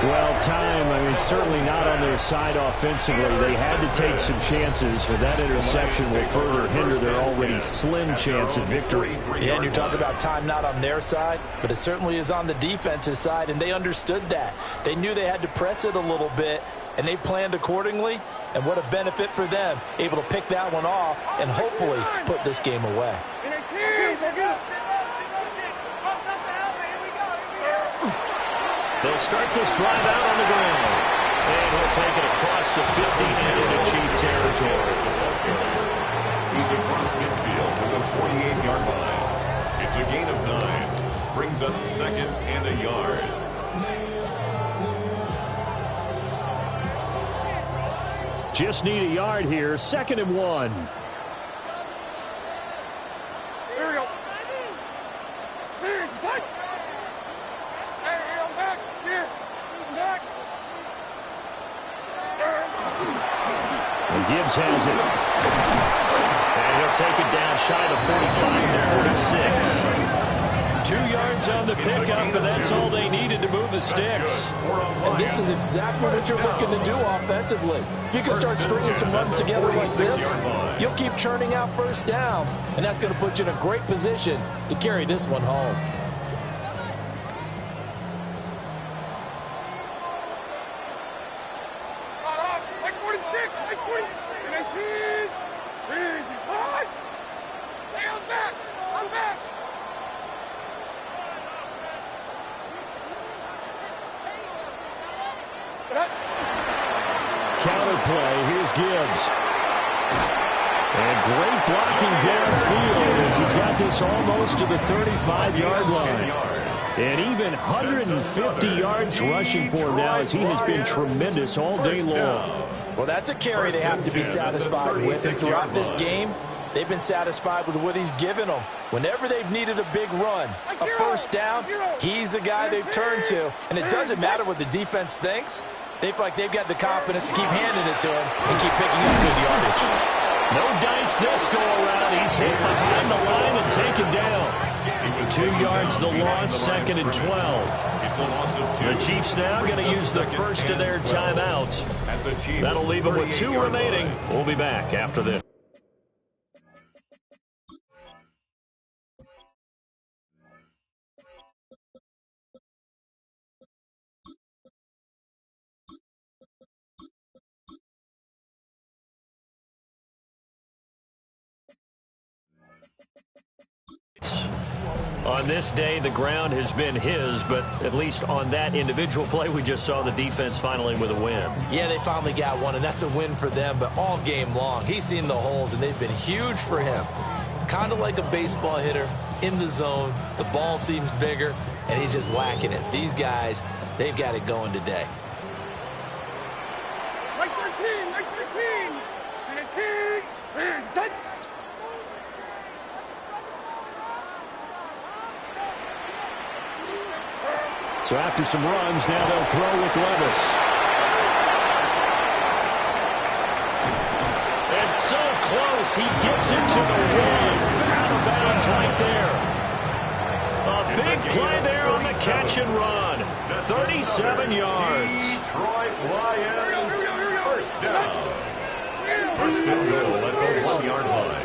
Well, time, certainly not on their side offensively. They had to take some chances, but that interception will further hinder their already slim chance of victory. Yeah, and you're talking about time not on their side, but it certainly is on the defense's side, and they understood that. They knew they had to press it a little bit, and they planned accordingly, and what a benefit for them, able to pick that one off and hopefully put this game away. They'll start this drive out on the ground. And he'll take it across the 50 and into Chief territory. He's across midfield to the 48-yard line. It's a gain of 9. Brings up 2nd and a yard. Just need a yard here. 2nd and 1. Here we go. Hey, I'm back. Here. Back. And Gibbs has it. And he'll take it down shy of 45 to 46. 2 yards on the pickup, but that's all they needed to move the sticks. And this is exactly what you're looking to do offensively. If you can start stringing some runs together like this, you'll keep churning out first downs, and that's going to put you in a great position to carry this one home. Like 46, like 46, 19. He's hot. Stay on back. I'm back. Counter play. Here's Gibbs. And great blocking downfield as he's got this almost to the 35-yard line. And even 150 yards rushing for him now as he has been tremendous all day long. Well, that's a carry they have to be satisfied with. And throughout this game, they've been satisfied with what he's given them. Whenever they've needed a big run, a first down, he's the guy they've turned to. And it doesn't matter what the defense thinks. They feel like they've got the confidence to keep handing it to him and keep picking up good yardage. No dice this go-around. He's hit behind the line and taken down. 2 yards the loss, 2nd and 12. The Chiefs now going to use the first of their timeouts. That'll leave them with 2 remaining. We'll be back after this. On this day, the ground has been his, but at least on that individual play, we just saw the defense finally with a win. Yeah, they finally got one, and that's a win for them, but all game long, he's seen the holes, and they've been huge for him. Kind of like a baseball hitter in the zone. The ball seems bigger, and he's just whacking it. These guys, they've got it going today. Like 13, like 13. 19. Set. So after some runs, now they'll throw with Levis. It's so close. He gets it to the wall. Out of bounds right there. A big play there on the catch and run. 37 yards. Detroit Lions, first down. First and goal at the 1-yard line.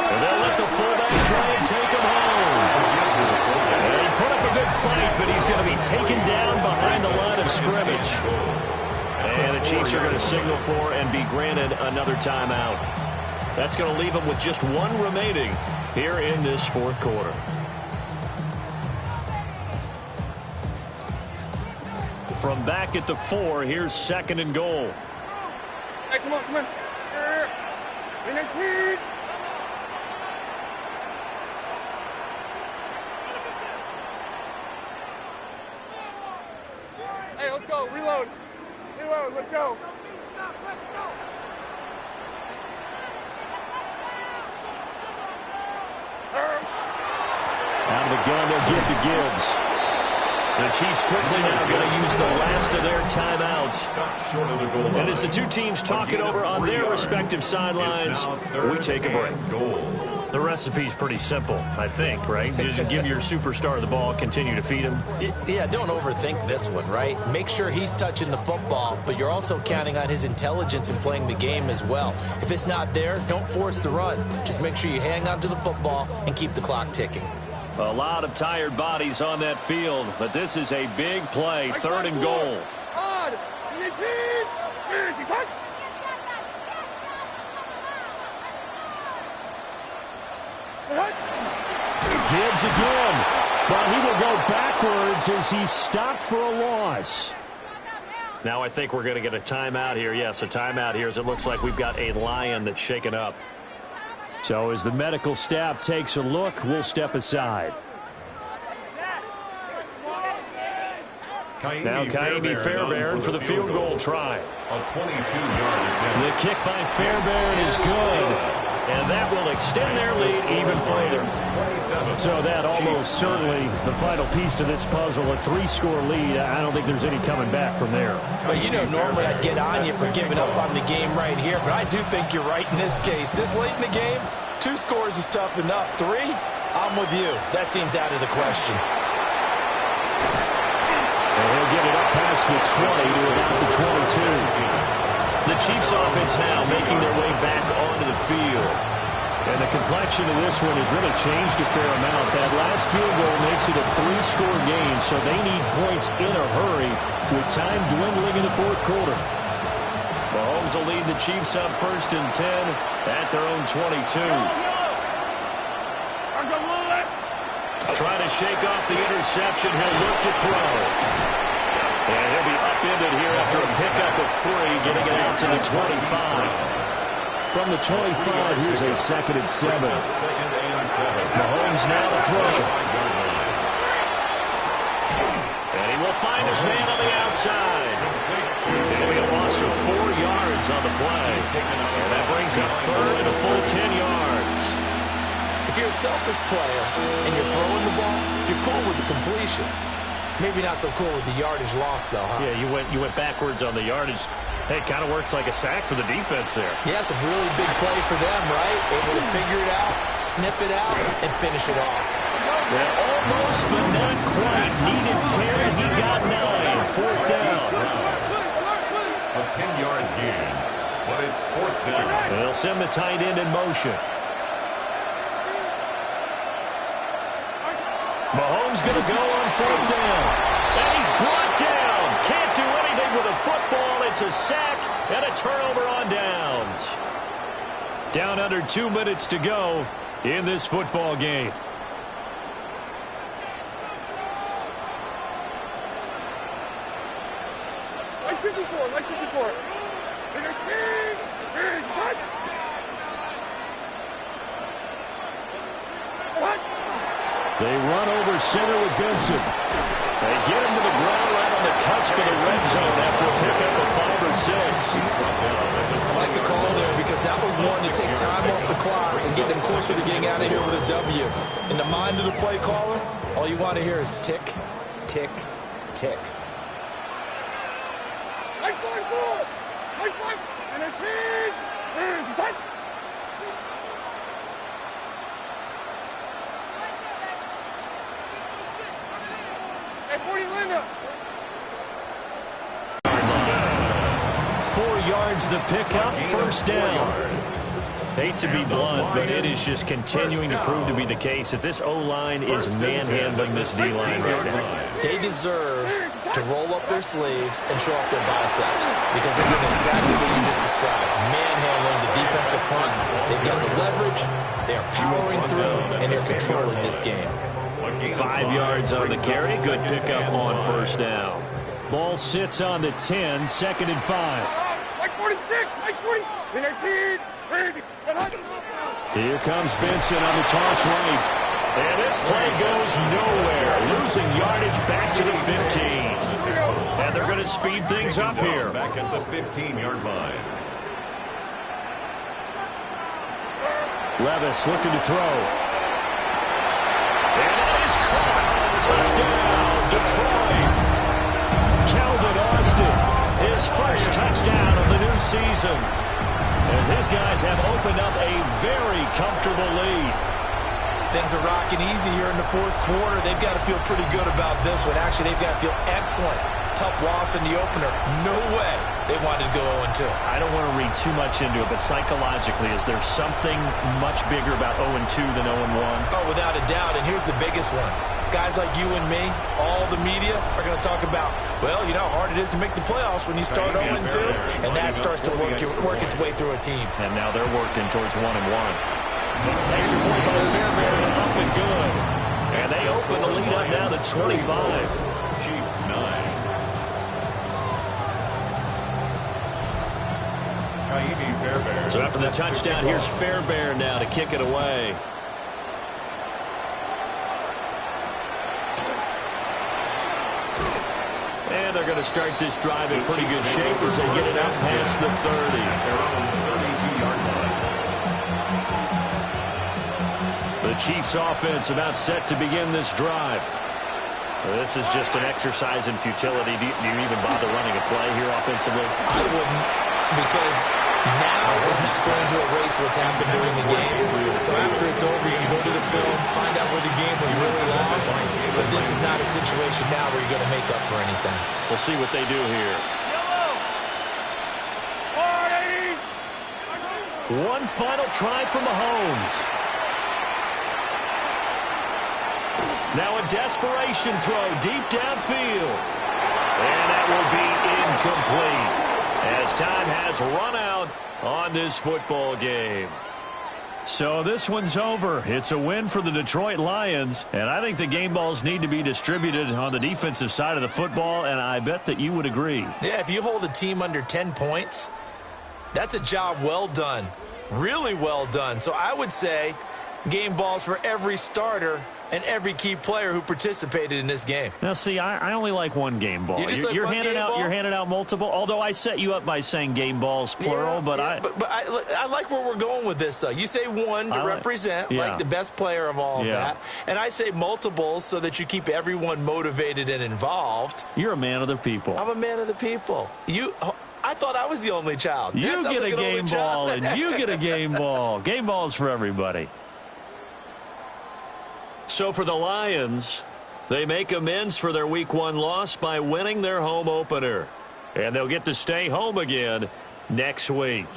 And they'll let the fullback try and take him home. And he put up a good fight, but he's going to be taken down behind the line of scrimmage. And the Chiefs are going to signal for and be granted another timeout. That's going to leave them with just 1 remaining here in this 4th quarter. From back at the 4, here's 2nd and goal. Hey, come on, come on. 19. Hey, let's go. Reload. Reload. Let's go. Out of the gun, they'll give to Gibbs. The Chiefs quickly now going to use the last of their timeouts. And as the 2 teams talk it over on their respective sidelines, we take a break. The recipe's pretty simple, I think, right? Just give your superstar the ball, continue to feed him. Yeah, don't overthink this one, right? Make sure he's touching the football, but you're also counting on his intelligence in playing the game as well. If it's not there, don't force the run. Just make sure you hang on to the football and keep the clock ticking. A lot of tired bodies on that field, but this is a big play, 3rd and goal. On. 19. Gibbs again. But he will go backwards as he's stopped for a loss. Now I think we're going to get a timeout here. Yes, a timeout here as it looks like we've got a Lion that's shaken up. So as the medical staff takes a look, we'll step aside. Now Kaimi Fairbairn for the field goal try. A 22-yard attempt. The kick by Fairbairn is good. And that will extend their lead even further. So that almost certainly the final piece to this puzzle, a 3-score lead. I don't think there's any coming back from there. But, you know, normally I'd get on you for giving up on the game right here, but I do think you're right in this case. This late in the game, 2 scores is tough enough. 3, I'm with you. That seems out of the question. And he'll get it up past the 20 to about the 22. The Chiefs offense now making their way back onto the field. And the complexion of this one has really changed a fair amount. That last field goal makes it a 3-score game, so they need points in a hurry with time dwindling in the fourth quarter. Mahomes will lead the Chiefs up 1st and 10 at their own 22. Trying to shake off the interception. He'll look to throw. And he'll be upended here after a pickup of 3, getting it out to the 25. From the 25, here's a 2nd and 7. Mahomes now to throw. And he will find his man on the outside. It'll be a loss of 4 yards on the play. And that brings up 3rd and a full 10 yards. If you're a selfish player and you're throwing the ball, you're cool with the completion. Maybe not so cool with the yardage loss, though, huh? Yeah, you went backwards on the yardage. Hey, it kind of works like a sack for the defense there. Yeah, it's a really big play for them, right? Able to figure it out, sniff it out, and finish it off. Well, almost, but not quite. Needed 10. He got 9. 4th down. A 10-yard gain, but it's 4th down. They'll send the tight end in motion. Mahomes going to go on 4th down. And he's brought down. Can't do anything with a football. It's a sack and a turnover on downs. Down under 2 minutes to go in this football game. Like 54, like 54. What? They run over center with Benson. They get him to the ground right on the cusp of the red zone after a pickup of 5 or 6. I like the call there because that was one to take time off the clock and get them closer to getting out of here with a W. In the mind of the play caller, all you want to hear is tick, tick, tick. Like 5-4. Like 5. And a 10. Set. Hey, 40 Linda. 4 yards the pickup, 1st down. Hate to be blunt, but it is just continuing to prove to be the case that this O-line is manhandling this D-line right now. They deserve to roll up their sleeves and show off their biceps because they're doing exactly what you just described. Manhandling the defensive front. They've got the leverage, they're powering through, and they're controlling this game. 5 yards on the carry. Good pickup on 1st down. Ball sits on the 10, 2nd and 5. Like 46. Like 46. And a 10. Here comes Benson on the toss right. And this play goes nowhere. Losing yardage back to the 15. And they're going to speed things up here. Back at the 15-yard line. Levis looking to throw. And it is caught. Touchdown, Detroit. Calvin Austin. His first touchdown of the new season. As his guys have opened up a very comfortable lead. Things are rocking easy here in the fourth quarter. They've got to feel pretty good about this one. Actually, they've got to feel excellent. Tough loss in the opener. No way they wanted to go 0-2. I don't want to read too much into it, but psychologically, is there something much bigger about 0-2 than 0-1? Oh, without a doubt, and here's the biggest one. Guys like you and me, all the media, are going to talk about, well, you know how hard it is to make the playoffs when you start 0-2, and that starts to work its way through a team. And now they're working towards 1-1. Extra point by Fairbairn, up and good. And they open the lead up now to 25. Chiefs 9. So after the touchdown, here's Fairbairn now to kick it away. And they're going to start this drive in pretty good shape as they get it out past the 30. The Chiefs offense about set to begin this drive. This is just an exercise in futility. Do you even bother running a play here offensively? I wouldn't, because now is not going to erase what's happened during the game. So after it's over, you go to the film, find out where the game was really lost. But this is not a situation now where you're going to make up for anything. We'll see what they do here. One final try from Mahomes. Now a desperation throw deep downfield. And that will be incomplete as time has run out on this football game. So this one's over. It's a win for the Detroit Lions, and I think the game balls need to be distributed on the defensive side of the football, and I bet that you would agree. Yeah, if you hold a team under 10 points, that's a job well done. Really well done. So I would say game balls for every starter and every key player who participated in this game. Now, see, I only like one game ball. You're handing out multiple. Although I set you up by saying game balls plural, but I like where we're going with this. You say one to represent like the best player of all of that, and I say multiples so that you keep everyone motivated and involved. You're a man of the people. I'm a man of the people. I thought I was the only child. You get a game ball, and you get a game ball. Game balls for everybody. So for the Lions, they make amends for their Week 1 loss by winning their home opener. And they'll get to stay home again next week.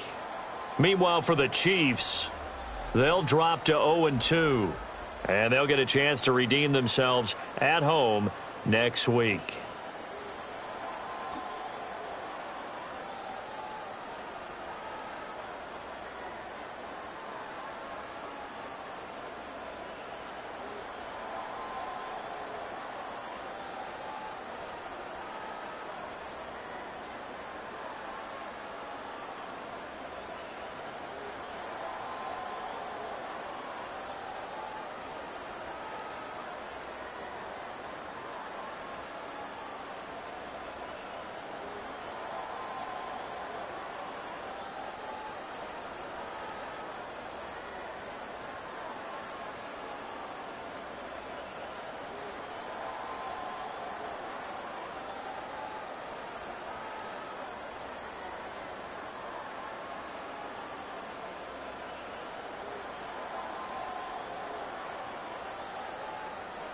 Meanwhile, for the Chiefs, they'll drop to 0-2. And they'll get a chance to redeem themselves at home next week.